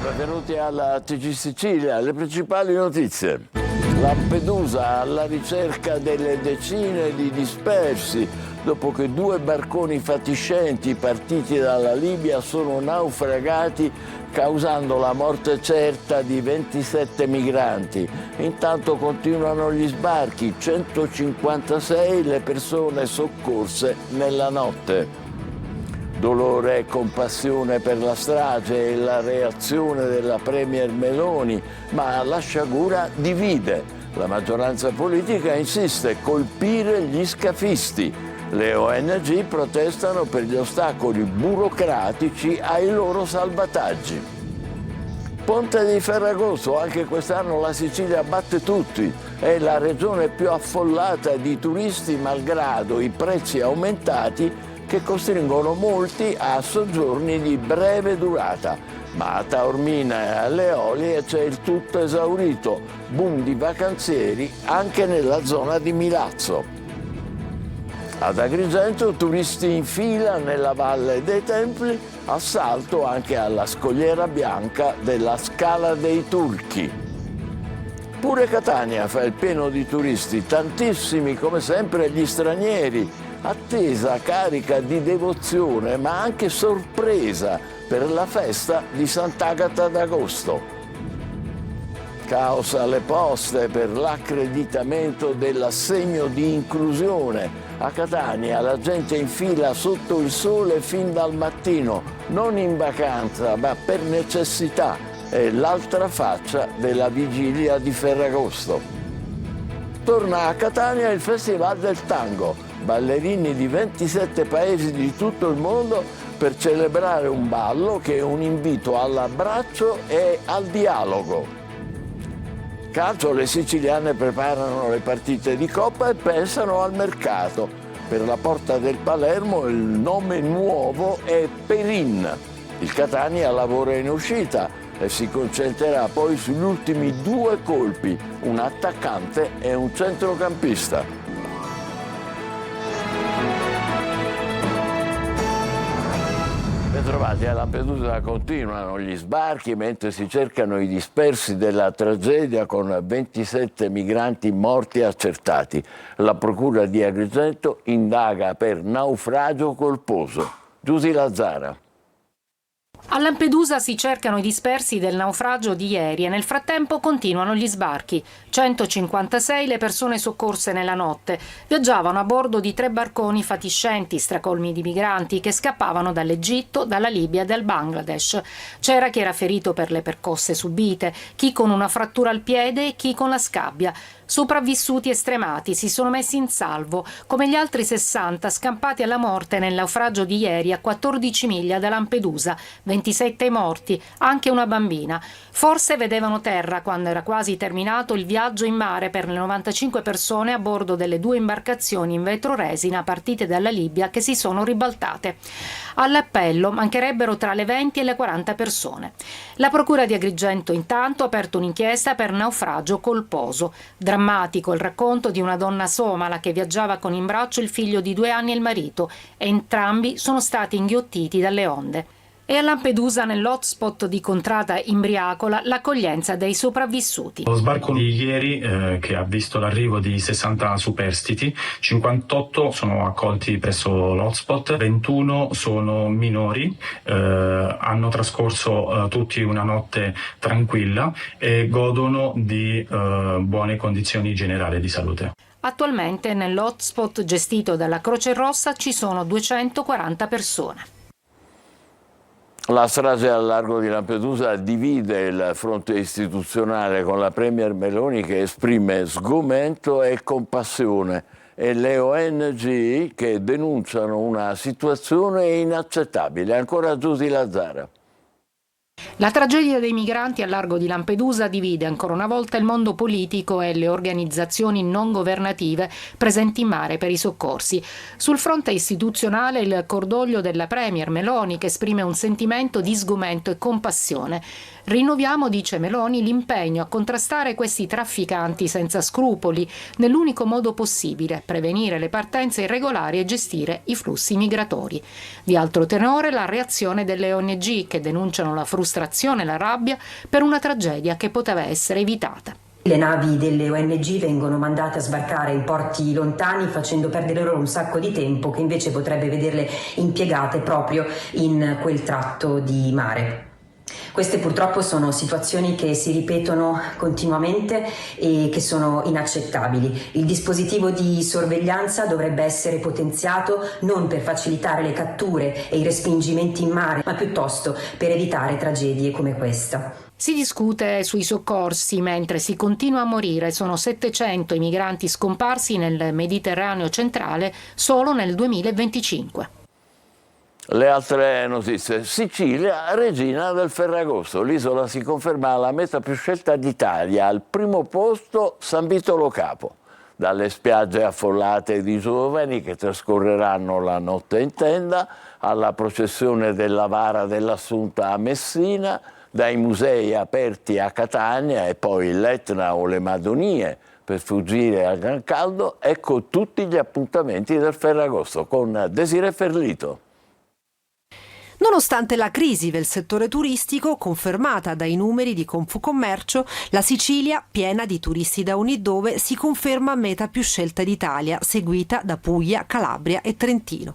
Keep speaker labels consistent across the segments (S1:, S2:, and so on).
S1: Benvenuti alla TG Sicilia, le principali notizie. Lampedusa alla ricerca delle decine di dispersi dopo che 2 barconi fatiscenti partiti dalla Libia sono naufragati causando la morte certa di 27 migranti. Intanto continuano gli sbarchi, 156 le persone soccorse nella notte. Dolore e compassione per la strage e la reazione della Premier Meloni, ma la sciagura divide. La maggioranza politica insiste: colpire gli scafisti. Le ONG protestano per gli ostacoli burocratici ai loro salvataggi. Ponte di Ferragosto, anche quest'anno la Sicilia batte tutti. È la regione più affollata di turisti malgrado i prezzi aumentati che costringono molti a soggiorni di breve durata. Ma a Taormina e alle Eolie c'è il tutto esaurito, boom di vacanzieri anche nella zona di Milazzo. Ad Agrigento turisti in fila nella Valle dei Templi, assalto anche alla scogliera bianca della Scala dei Turchi. Pure Catania fa il pieno di turisti, tantissimi come sempre gli stranieri, attesa carica di devozione ma anche sorpresa per la festa di Sant'Agata d'Agosto. Caos alle poste per l'accreditamento dell'assegno di inclusione. A Catania la gente in fila sotto il sole fin dal mattino, non in vacanza ma per necessità. È l'altra faccia della vigilia di Ferragosto. Torna a Catania il Festival del Tango. Ballerini di 27 paesi di tutto il mondo per celebrare un ballo che è un invito all'abbraccio e al dialogo. Calcio, le siciliane preparano le partite di Coppa e pensano al mercato. Per la porta del Palermo il nome nuovo è Perin. Il Catania lavora in uscita e si concentrerà poi sugli ultimi 2 colpi, un attaccante e un centrocampista. Bentrovati, a Lampedusa continuano gli sbarchi mentre si cercano i dispersi della tragedia con 27 migranti morti accertati. La procura di Agrigento indaga per naufragio colposo. Giusy Lazzara.
S2: A Lampedusa si cercano i dispersi del naufragio di ieri e nel frattempo continuano gli sbarchi. 156 le persone soccorse nella notte. Viaggiavano a bordo di 3 barconi fatiscenti, stracolmi di migranti che scappavano dall'Egitto, dalla Libia e dal Bangladesh. C'era chi era ferito per le percosse subite, chi con una frattura al piede e chi con la scabbia. Sopravvissuti e stremati si sono messi in salvo, come gli altri 60 scampati alla morte nel naufragio di ieri a 14 miglia da Lampedusa, 27 morti, anche una bambina. Forse vedevano terra quando era quasi terminato il viaggio in mare per le 95 persone a bordo delle 2 imbarcazioni in vetroresina partite dalla Libia che si sono ribaltate. All'appello mancherebbero tra le 20 e le 40 persone. La procura di Agrigento intanto ha aperto un'inchiesta per naufragio colposo. Drammatico il racconto di una donna somala che viaggiava con in braccio il figlio di 2 anni e il marito. Entrambi sono stati inghiottiti dalle onde. E a Lampedusa, nell'hotspot di Contrata Imbriacola, l'accoglienza dei sopravvissuti.
S3: Lo sbarco di ieri che ha visto l'arrivo di 60 superstiti, 58 sono accolti presso l'hotspot, 21 sono minori, hanno trascorso tutti una notte tranquilla e godono di buone condizioni generali di salute.
S2: Attualmente nell'hotspot gestito dalla Croce Rossa ci sono 240 persone.
S1: La strage al largo di Lampedusa divide il fronte istituzionale con la Premier Meloni che esprime sgomento e compassione e le ONG che denunciano una situazione inaccettabile. Ancora Giusy Lazzara.
S2: La tragedia dei migranti al largo di Lampedusa divide ancora una volta il mondo politico e le organizzazioni non governative presenti in mare per i soccorsi. Sul fronte istituzionale il cordoglio della Premier Meloni che esprime un sentimento di sgomento e compassione. Rinnoviamo, dice Meloni, l'impegno a contrastare questi trafficanti senza scrupoli nell'unico modo possibile, prevenire le partenze irregolari e gestire i flussi migratori. Di altro tenore la reazione delle ONG che denunciano la frustrazione frustrazione e la rabbia per una tragedia che poteva essere evitata.
S4: Le navi delle ONG vengono mandate a sbarcare in porti lontani, facendo perdere loro un sacco di tempo che invece potrebbe vederle impiegate proprio in quel tratto di mare. Queste purtroppo sono situazioni che si ripetono continuamente e che sono inaccettabili. Il dispositivo di sorveglianza dovrebbe essere potenziato non per facilitare le catture e i respingimenti in mare, ma piuttosto per evitare tragedie come questa.
S2: Si discute sui soccorsi mentre si continua a morire. Sono 700 i migranti scomparsi nel Mediterraneo centrale solo nel 2025.
S1: Le altre notizie. Sicilia, regina del Ferragosto. L'isola si conferma la meta più scelta d'Italia. Al primo posto San Vito Lo Capo. Dalle spiagge affollate di giovani che trascorreranno la notte in tenda, alla processione della Vara dell'Assunta a Messina, dai musei aperti a Catania e poi l'Etna o le Madonie per fuggire al gran caldo. Ecco tutti gli appuntamenti del Ferragosto con Desirée Ferlito.
S5: Nonostante la crisi del settore turistico, confermata dai numeri di Confcommercio, la Sicilia, piena di turisti da ogni dove, si conferma meta più scelta d'Italia, seguita da Puglia, Calabria e Trentino.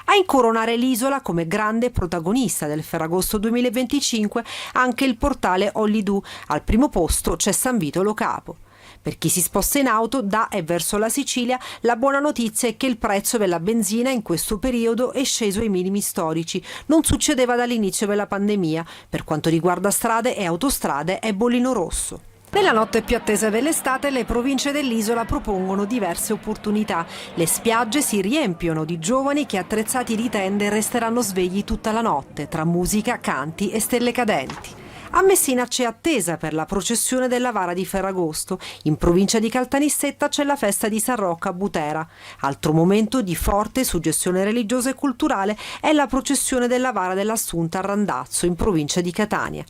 S5: A incoronare l'isola come grande protagonista del Ferragosto 2025 anche il portale Hollydo. Al primo posto c'è San Vito Lo Capo. Per chi si sposta in auto da e verso la Sicilia, la buona notizia è che il prezzo della benzina in questo periodo è sceso ai minimi storici. Non succedeva dall'inizio della pandemia. Per quanto riguarda strade e autostrade è bollino rosso. Nella notte più attesa dell'estate le province dell'isola propongono diverse opportunità. Le spiagge si riempiono di giovani che attrezzati di tende resteranno svegli tutta la notte tra musica, canti e stelle cadenti. A Messina c'è attesa per la processione della Vara di Ferragosto. In provincia di Caltanissetta c'è la festa di San Rocco a Butera. Altro momento di forte suggestione religiosa e culturale è la processione della Vara dell'Assunta a Randazzo, in provincia di Catania.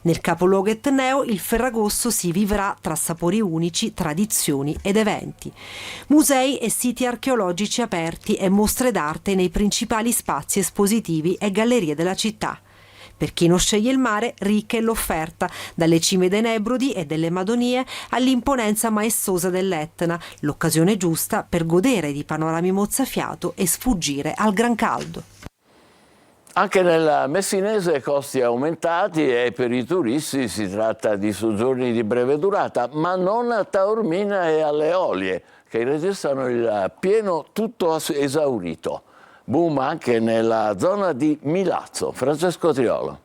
S5: Nel capoluogo etneo il Ferragosto si vivrà tra sapori unici, tradizioni ed eventi. Musei e siti archeologici aperti e mostre d'arte nei principali spazi espositivi e gallerie della città. Per chi non sceglie il mare, ricca è l'offerta, dalle cime dei Nebrodi e delle Madonie all'imponenza maestosa dell'Etna, l'occasione giusta per godere di panorami mozzafiato e sfuggire al gran caldo.
S1: Anche nel messinese costi aumentati e per i turisti si tratta di soggiorni di breve durata, ma non a Taormina e alle Eolie, che registrano il pieno tutto esaurito. Boom anche nella zona di Milazzo. Francesco Triolo.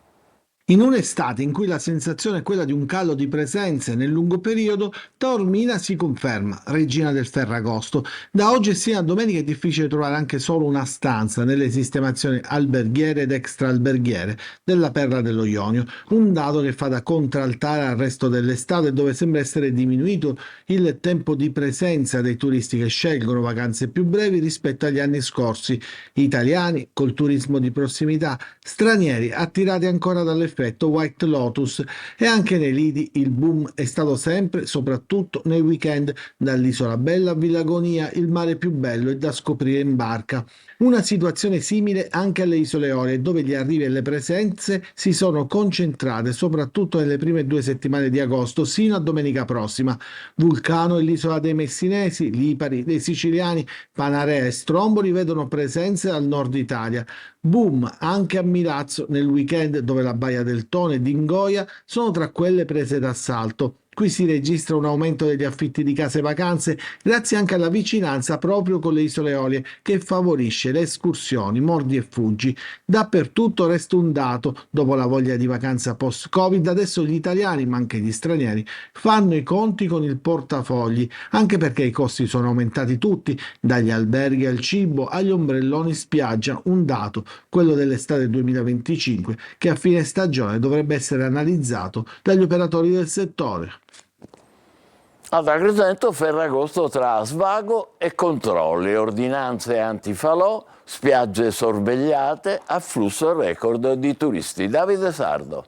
S6: In un'estate in cui la sensazione è quella di un calo di presenze nel lungo periodo, Taormina si conferma regina del Ferragosto. Da oggi e sino a domenica è difficile trovare anche solo una stanza nelle sistemazioni alberghiere ed extraalberghiere della Perla dello Ionio, un dato che fa da contraltare al resto dell'estate, dove sembra essere diminuito il tempo di presenza dei turisti che scelgono vacanze più brevi rispetto agli anni scorsi, italiani col turismo di prossimità, stranieri attirati ancora dall'effetto White Lotus, e anche nei lidi il boom è stato sempre, soprattutto nei weekend, dall'Isola Bella a Villagonia, il mare più bello è da scoprire in barca. Una situazione simile anche alle Isole Eolie, dove gli arrivi e le presenze si sono concentrate soprattutto nelle prime 2 settimane di agosto sino a domenica prossima. Vulcano e l'isola dei Messinesi, Lipari, dei Siciliani, Panarea e Stromboli vedono presenze dal nord Italia. Boom anche a Milazzo nel weekend, dove la Baia del Tone e Dingoia sono tra quelle prese d'assalto. Qui si registra un aumento degli affitti di case vacanze grazie anche alla vicinanza proprio con le Isole Eolie, che favorisce le escursioni, mordi e fuggi. Dappertutto resta un dato: dopo la voglia di vacanza post-Covid, adesso gli italiani, ma anche gli stranieri, fanno i conti con il portafogli, anche perché i costi sono aumentati tutti, dagli alberghi al cibo agli ombrelloni spiaggia, un dato, quello dell'estate 2025, che a fine stagione dovrebbe essere analizzato dagli operatori del settore.
S1: Ad Agrigento, Ferragosto tra svago e controlli, ordinanze antifalò, spiagge sorvegliate, afflusso record di turisti. Davide Sardo.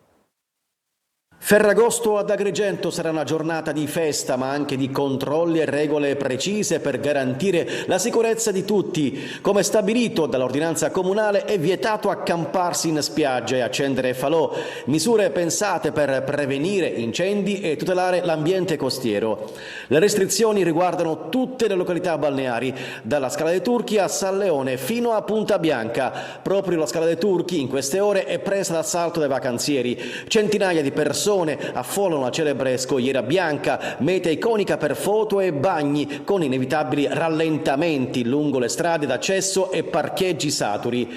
S7: Ferragosto ad Agrigento sarà una giornata di festa, ma anche di controlli e regole precise per garantire la sicurezza di tutti. Come stabilito dall'ordinanza comunale, è vietato accamparsi in spiaggia e accendere falò, misure pensate per prevenire incendi e tutelare l'ambiente costiero. Le restrizioni riguardano tutte le località balneari, dalla Scala dei Turchi a San Leone fino a Punta Bianca. Proprio la Scala dei Turchi in queste ore è presa d'assalto dai vacanzieri. Centinaia di persone affollano la celebre Scogliera Bianca, meta iconica per foto e bagni, con inevitabili rallentamenti lungo le strade d'accesso e parcheggi saturi.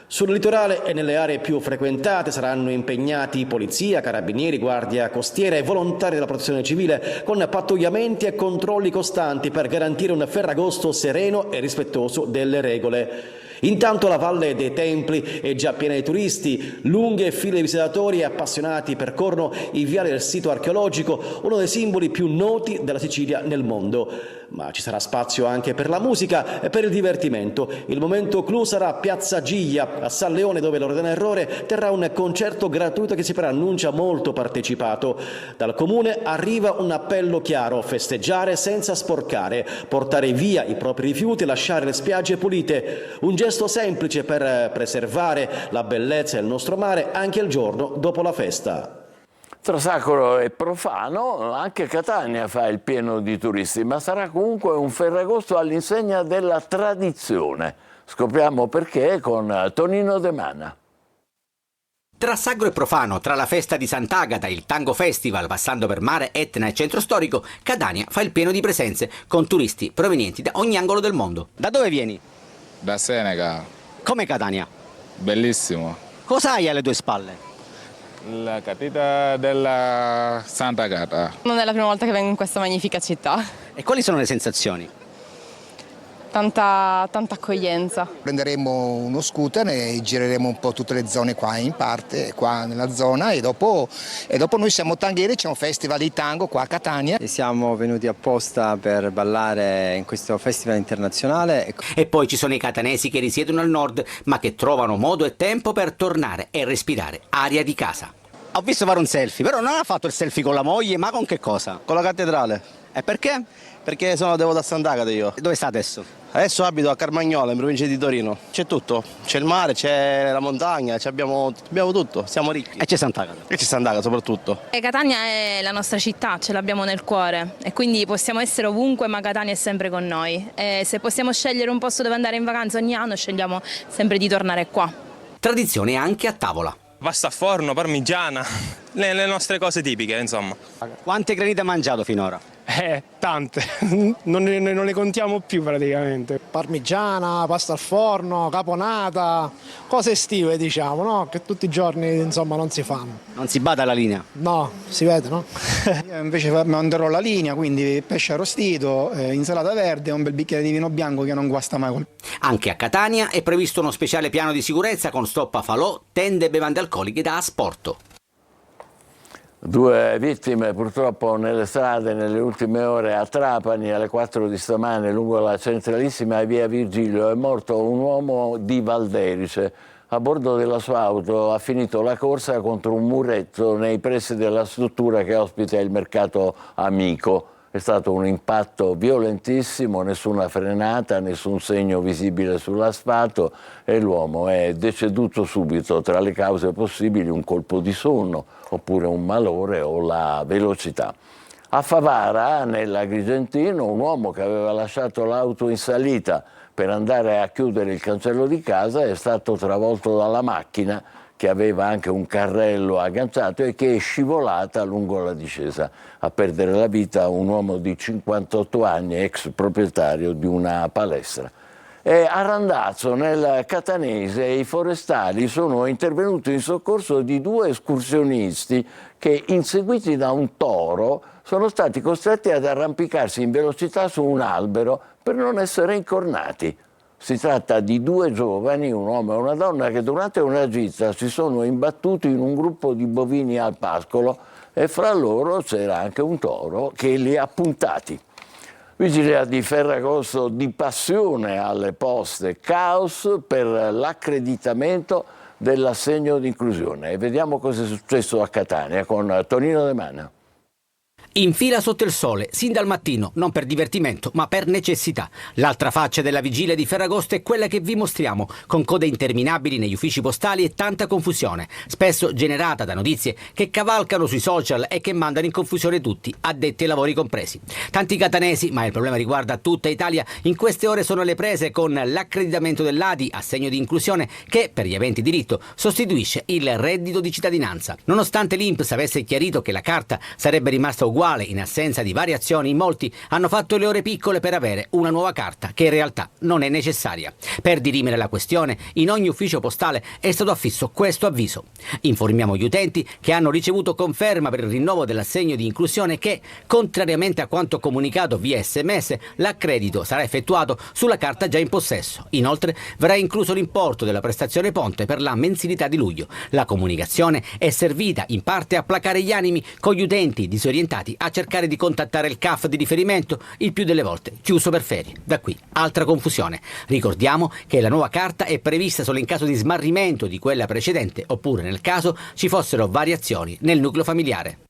S7: Sul litorale e nelle aree più frequentate saranno impegnati polizia, carabinieri, guardia costiera e volontari della protezione civile, con pattugliamenti e controlli costanti per garantire un Ferragosto sereno e rispettoso delle regole. Intanto la Valle dei Templi è già piena di turisti, lunghe file di visitatori e appassionati percorrono i viali del sito archeologico, uno dei simboli più noti della Sicilia nel mondo. Ma ci sarà spazio anche per la musica e per il divertimento. Il momento clou sarà Piazza Giglia a San Leone, dove l'Ordine Errore terrà un concerto gratuito che si preannuncia molto partecipato. Dal comune arriva un appello chiaro: festeggiare senza sporcare, portare via i propri rifiuti e lasciare le spiagge pulite. Un gesto semplice per preservare la bellezza del nostro mare anche il giorno dopo la festa.
S1: Tra sacro e profano, anche Catania fa il pieno di turisti, ma sarà comunque un Ferragosto all'insegna della tradizione. Scopriamo perché con Tonino De Mana.
S8: Tra sacro e profano, tra la festa di Sant'Agata, il Tango Festival, passando per mare, Etna e centro storico, Catania fa il pieno di presenze, con turisti provenienti da ogni angolo del mondo. Da dove vieni?
S9: Da Seneca.
S8: Come Catania?
S9: Bellissimo.
S8: Cosa hai alle tue spalle?
S9: La catena della Sant'Agata.
S10: Non è la prima volta che vengo in questa magnifica città.
S8: E quali sono le sensazioni?
S10: Tanta accoglienza.
S11: Prenderemo uno scooter e gireremo un po' tutte le zone qua, in parte qua nella zona, e dopo noi siamo tanghieri, c'è un festival di tango qua a Catania.
S12: E siamo venuti apposta per ballare in questo festival internazionale.
S8: E poi ci sono i catanesi che risiedono al nord, ma che trovano modo e tempo per tornare e respirare aria di casa. Ho visto fare un selfie, però non ha fatto il selfie con la moglie, ma con che cosa?
S12: Con la cattedrale.
S8: E perché?
S12: Perché sono devoto a Sant'Agata io.
S8: Dove sta adesso?
S12: Adesso abito a Carmagnola, in provincia di Torino. C'è tutto, c'è il mare, c'è la montagna, abbiamo tutto, siamo ricchi.
S8: E c'è Sant'Agata.
S12: E c'è Sant'Agata soprattutto.
S10: Catania è la nostra città, ce l'abbiamo nel cuore e quindi possiamo essere ovunque, ma Catania è sempre con noi. E se possiamo scegliere un posto dove andare in vacanza ogni anno, scegliamo sempre di tornare qua.
S8: Tradizione anche a tavola.
S13: Pasta a forno, parmigiana, le nostre cose tipiche, insomma.
S8: Quante granite hai mangiato finora?
S14: Tante, non le contiamo più praticamente. Parmigiana, pasta al forno, caponata, cose estive diciamo, no? Che tutti i giorni insomma non si fanno.
S8: Non si bada la linea?
S14: No, si vede, no?
S11: Io invece manderò la linea, quindi pesce arrostito, insalata verde e un bel bicchiere di vino bianco che non guasta mai.
S8: Anche a Catania è previsto uno speciale piano di sicurezza con stop a falò, tende e bevande alcoliche da asporto.
S1: 2 vittime purtroppo nelle strade nelle ultime ore. A Trapani alle 4 di stamane lungo la centralissima via Virgilio è morto un uomo di Valderice. A bordo della sua auto ha finito la corsa contro un muretto nei pressi della struttura che ospita il mercato Amico. È stato un impatto violentissimo, nessuna frenata, nessun segno visibile sull'asfalto e l'uomo è deceduto subito. Tra le cause possibili un colpo di sonno oppure un malore o la velocità. A Favara, nell'Agrigentino, un uomo che aveva lasciato l'auto in salita per andare a chiudere il cancello di casa è stato travolto dalla macchina che aveva anche un carrello agganciato e che è scivolata lungo la discesa. A perdere la vita un uomo di 58 anni, ex proprietario di una palestra. E a Randazzo, nel Catanese, i forestali sono intervenuti in soccorso di 2 escursionisti che, inseguiti da un toro, sono stati costretti ad arrampicarsi in velocità su un albero per non essere incornati. Si tratta di 2 giovani, un uomo e una donna, che durante una gita si sono imbattuti in un gruppo di bovini al pascolo e fra loro c'era anche un toro che li ha puntati. Vigilia di Ferragosto di passione alle poste, caos per l'accreditamento dell'assegno di inclusione. E vediamo cosa è successo a Catania con Tonino De Mana.
S8: In fila sotto il sole, sin dal mattino, non per divertimento, ma per necessità. L'altra faccia della vigilia di Ferragosto è quella che vi mostriamo, con code interminabili negli uffici postali e tanta confusione, spesso generata da notizie che cavalcano sui social e che mandano in confusione tutti, addetti ai lavori compresi. Tanti catanesi, ma il problema riguarda tutta Italia, in queste ore sono alle prese con l'accreditamento dell'ADI, assegno di inclusione, che per gli aventi diritto sostituisce il reddito di cittadinanza. Nonostante l'INPS avesse chiarito che la carta sarebbe rimasta uguale in assenza di variazioni, molti hanno fatto le ore piccole per avere una nuova carta che in realtà non è necessaria. Per dirimere la questione, in ogni ufficio postale è stato affisso questo avviso. Informiamo gli utenti che hanno ricevuto conferma per il rinnovo dell'assegno di inclusione che, contrariamente a quanto comunicato via SMS, l'accredito sarà effettuato sulla carta già in possesso. Inoltre verrà incluso l'importo della prestazione ponte per la mensilità di luglio. La comunicazione è servita in parte a placare gli animi, con gli utenti disorientati a cercare di contattare il CAF di riferimento, il più delle volte chiuso per ferie. Da qui altra confusione. Ricordiamo che la nuova carta è prevista solo in caso di smarrimento di quella precedente, oppure nel caso ci fossero variazioni nel nucleo familiare.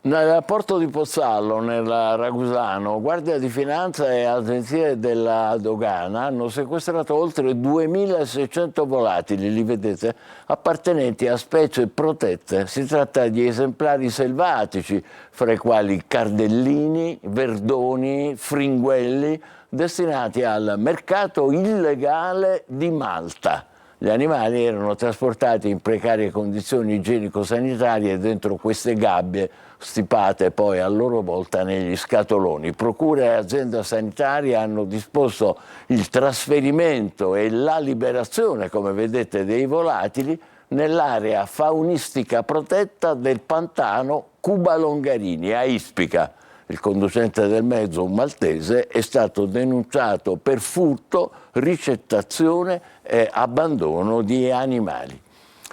S1: Nel porto di Pozzallo, nel Ragusano, Guardia di Finanza e agenzie della dogana hanno sequestrato oltre 2.600 volatili, li vedete, appartenenti a specie protette. Si tratta di esemplari selvatici, fra i quali cardellini, verdoni, fringuelli, destinati al mercato illegale di Malta. Gli animali erano trasportati in precarie condizioni igienico-sanitarie dentro queste gabbie, stipate poi a loro volta negli scatoloni. Procure e azienda sanitaria hanno disposto il trasferimento e la liberazione, come vedete, dei volatili nell'area faunistica protetta del pantano Cuba Longarini a Ispica. Il conducente del mezzo, un maltese, è stato denunciato per furto, ricettazione e abbandono di animali.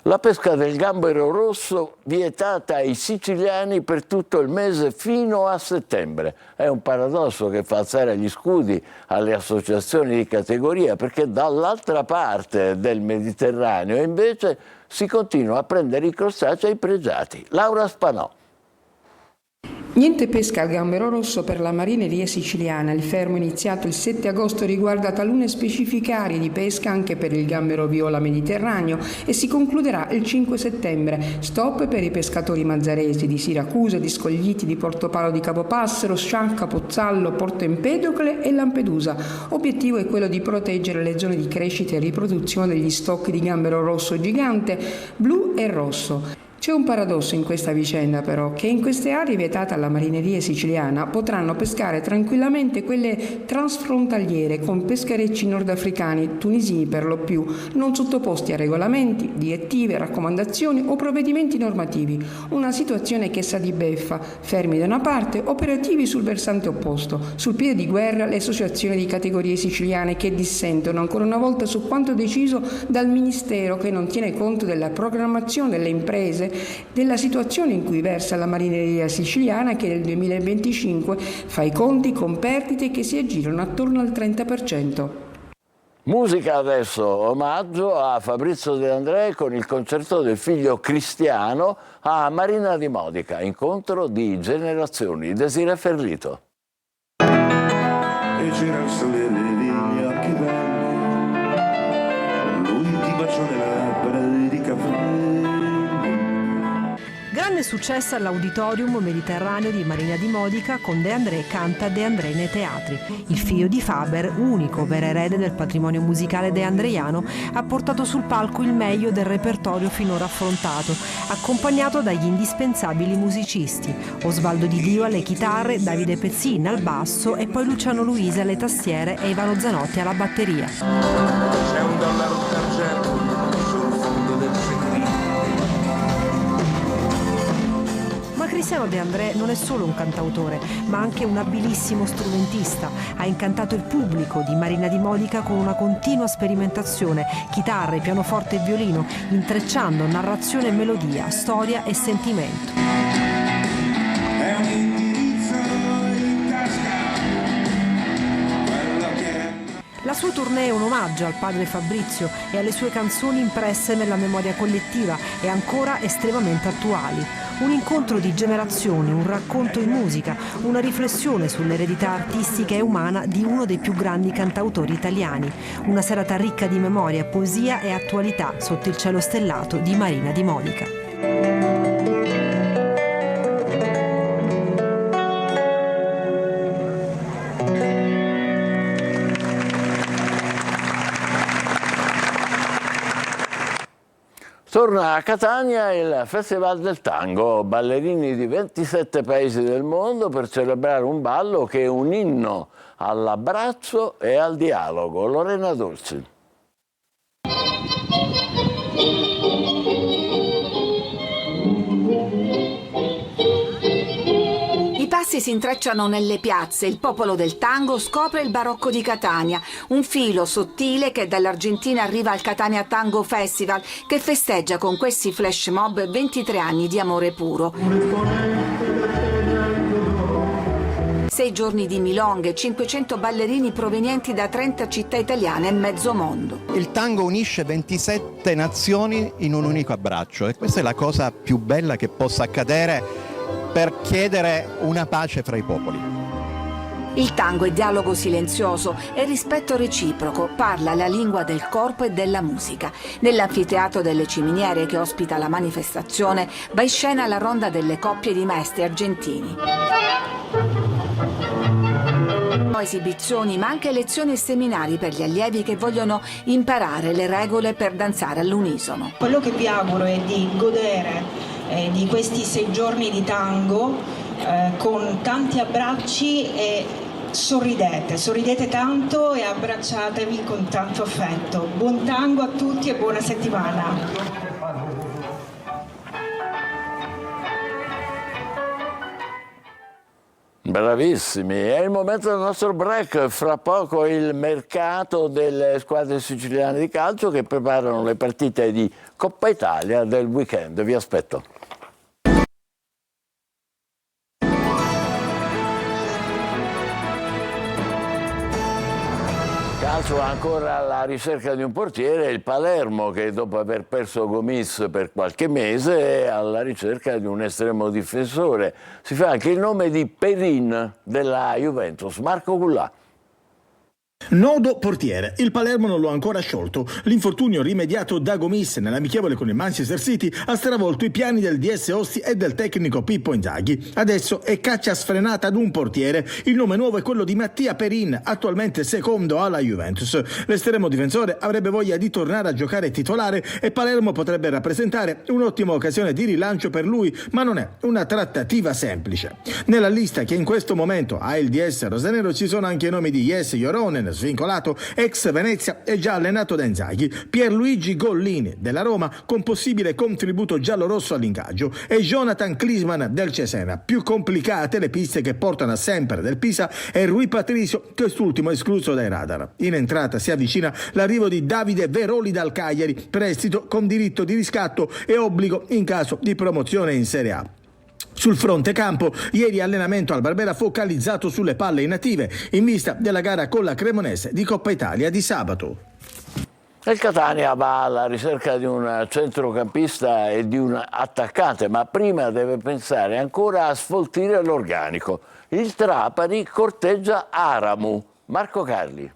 S1: La pesca del gambero rosso vietata ai siciliani per tutto il mese fino a settembre. È un paradosso che fa alzare gli scudi alle associazioni di categoria, perché dall'altra parte del Mediterraneo invece si continua a prendere i crostacei pregiati. Laura Spanò.
S15: Niente pesca al gambero rosso per la marineria siciliana. Il fermo iniziato il 7 agosto riguarda talune specifiche aree di pesca anche per il gambero viola mediterraneo e si concluderà il 5 settembre. Stop per i pescatori mazzaresi di Siracusa, di Scogliti, di Portopalo di Capopassero, Sciacca, Pozzallo, Porto Empedocle e Lampedusa. Obiettivo è quello di proteggere le zone di crescita e riproduzione degli stock di gambero rosso gigante, blu e rosso. C'è un paradosso in questa vicenda però, che in queste aree vietate alla marineria siciliana potranno pescare tranquillamente quelle transfrontaliere con pescherecci nordafricani, tunisini per lo più, non sottoposti a regolamenti, direttive, raccomandazioni o provvedimenti normativi. Una situazione che sa di beffa, fermi da una parte, operativi sul versante opposto. Sul piede di guerra le associazioni di categorie siciliane che dissentono ancora una volta su quanto deciso dal Ministero, che non tiene conto della programmazione delle imprese, della situazione in cui versa la marineria siciliana, che nel 2025 fa i conti con perdite che si aggirano attorno al 30%.
S1: Musica adesso, omaggio a Fabrizio De André con il concerto del figlio Cristiano a Marina di Modica, incontro di generazioni. Desiree Ferlito.
S16: E c'era il sole negli occhi belli, lui ti baciò nelle labbra di caffè.
S5: Grande successo all'Auditorium Mediterraneo di Marina di Modica con De André canta De André nei teatri. Il figlio di Faber, unico vero erede del patrimonio musicale deandreiano, ha portato sul palco il meglio del repertorio finora affrontato, accompagnato dagli indispensabili musicisti: Osvaldo Di Dio alle chitarre, Davide Pezzin al basso e poi Luciano Luisa alle tastiere e Ivano Zanotti alla batteria.
S16: C'è un dollaro d'argento sul fondo del
S5: Ma Cristiano De André non è solo un cantautore, ma anche un abilissimo strumentista. Ha incantato il pubblico di Marina di Modica con una continua sperimentazione, chitarre, pianoforte e violino, intrecciando narrazione e melodia, storia e sentimento. La sua tournée è un omaggio al padre Fabrizio e alle sue canzoni impresse nella memoria collettiva e ancora estremamente attuali. Un incontro di generazioni, un racconto in musica, una riflessione sull'eredità artistica e umana di uno dei più grandi cantautori italiani. Una serata ricca di memoria, poesia e attualità sotto il cielo stellato di Marina Di Monica.
S1: Torna a Catania il Festival del Tango, ballerini di 27 paesi del mondo per celebrare un ballo che è un inno all'abbraccio e al dialogo. Lorena Dolci.
S17: I passi si intrecciano nelle piazze, il popolo del tango scopre il barocco di Catania, un filo sottile che dall'Argentina arriva al Catania Tango Festival, che festeggia con questi flash mob 23 anni di amore puro. 6 giorni di milonghe, 500 ballerini provenienti da 30 città italiane e mezzo mondo.
S18: Il tango unisce 27 nazioni in un unico abbraccio e questa è la cosa più bella che possa accadere per chiedere una pace fra i popoli.
S17: Il tango è dialogo silenzioso e rispetto reciproco, parla la lingua del corpo e della musica. Nell'anfiteatro delle Ciminiere che ospita la manifestazione va in scena la ronda delle coppie di maestri argentini. Esibizioni, ma anche lezioni e seminari per gli allievi che vogliono imparare le regole per danzare all'unisono.
S19: Quello che vi auguro è di godere di questi 6 giorni di tango con tanti abbracci e sorridete tanto e abbracciatevi con tanto affetto. Buon tango a tutti e buona settimana.
S1: Bravissimi, è il momento del nostro break, fra poco il mercato delle squadre siciliane di calcio che preparano le partite di Coppa Italia del weekend, vi aspetto. Calcio ancora alla ricerca di un portiere, il Palermo che dopo aver perso Gomis per qualche mese è alla ricerca di un estremo difensore. Si fa anche il nome di Perin della Juventus, Marco Gullà.
S20: Nodo portiere. Il Palermo non lo ha ancora sciolto. L'infortunio rimediato da Gomis nell'amichevole con il Manchester City ha stravolto i piani del DS Osti e del tecnico Pippo Inzaghi. Adesso è caccia sfrenata ad un portiere. Il nome nuovo è quello di Mattia Perin, attualmente secondo alla Juventus. L'estremo difensore avrebbe voglia di tornare a giocare titolare e Palermo potrebbe rappresentare un'ottima occasione di rilancio per lui, ma non è una trattativa semplice. Nella lista che in questo momento ha il DS rosanero ci sono anche i nomi di Jesse Joronen, svincolato, ex Venezia e già allenato da Inzaghi, Pierluigi Gollini della Roma con possibile contributo giallorosso all'ingaggio e Jonathan Klinsmann del Cesena. Più complicate le piste che portano a sempre del Pisa e Rui Patricio, quest'ultimo escluso dai radar. In entrata si avvicina l'arrivo di Davide Veroli dal Cagliari, prestito con diritto di riscatto e obbligo in caso di promozione in Serie A. Sul fronte campo, ieri allenamento al Barbera focalizzato sulle palle inattive in vista della gara con la Cremonese di Coppa Italia di sabato.
S1: Il Catania va alla ricerca di un centrocampista e di un attaccante, ma prima deve pensare ancora a sfoltire l'organico. Il Trapani corteggia Aramu. Marco Carli.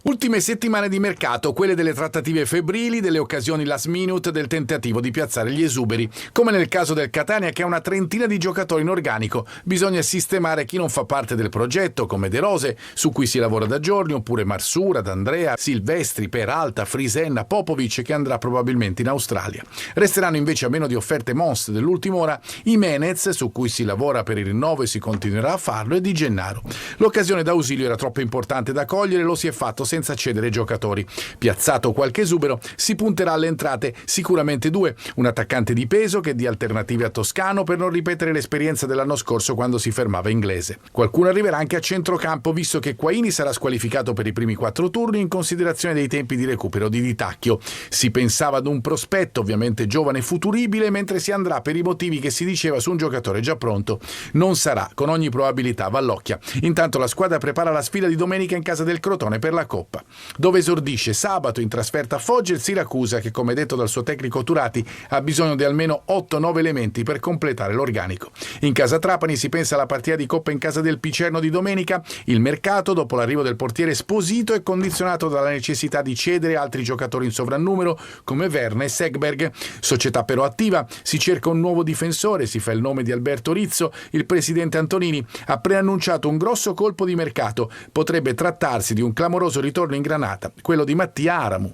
S21: Ultime settimane di mercato, quelle delle trattative febbrili, delle occasioni last minute, del tentativo di piazzare gli esuberi. Come nel caso del Catania che ha una trentina di giocatori in organico, bisogna sistemare chi non fa parte del progetto, come De Rose, su cui si lavora da giorni, oppure Marsura, D'Andrea, Silvestri, Peralta, Frisenna, Popovic che andrà probabilmente in Australia. Resteranno invece, a meno di offerte monstre dell'ultima ora, Jimenez, su cui si lavora per il rinnovo e si continuerà a farlo, e Di Gennaro. L'occasione d'ausilio era troppo importante da cogliere, lo si è fatto senza cedere giocatori. Piazzato qualche esubero, si punterà alle entrate, sicuramente 2, un attaccante di peso che dia alternative a Toscano per non ripetere l'esperienza dell'anno scorso quando si fermava Inglese. Qualcuno arriverà anche a centrocampo, visto che Quaini sarà squalificato per i primi 4 turni in considerazione dei tempi di recupero di Di Tacchio. Si pensava ad un prospetto ovviamente giovane e futuribile, mentre si andrà per i motivi che si diceva su un giocatore già pronto. Non sarà con ogni probabilità Vallocchia. Intanto la squadra prepara la sfida di domenica in casa del Crotone per la Coppa. Coppa, dove esordisce sabato in trasferta a Foggia il Siracusa che, come detto dal suo tecnico Turati, ha bisogno di almeno 8-9 elementi per completare l'organico. In casa Trapani si pensa alla partita di Coppa in casa del Picerno di domenica. Il mercato, dopo l'arrivo del portiere Esposito, è condizionato dalla necessità di cedere altri giocatori in sovrannumero come Verna e Segberg. Società però attiva, si cerca un nuovo difensore, si fa il nome di Alberto Rizzo. Il presidente Antonini ha preannunciato un grosso colpo di mercato. Potrebbe trattarsi di un clamoroso ritorno in Granata, quello di Mattia Aramu.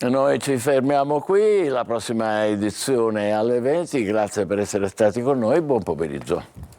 S1: Noi ci fermiamo qui, la prossima edizione è alle 20, grazie per essere stati con noi, buon pomeriggio.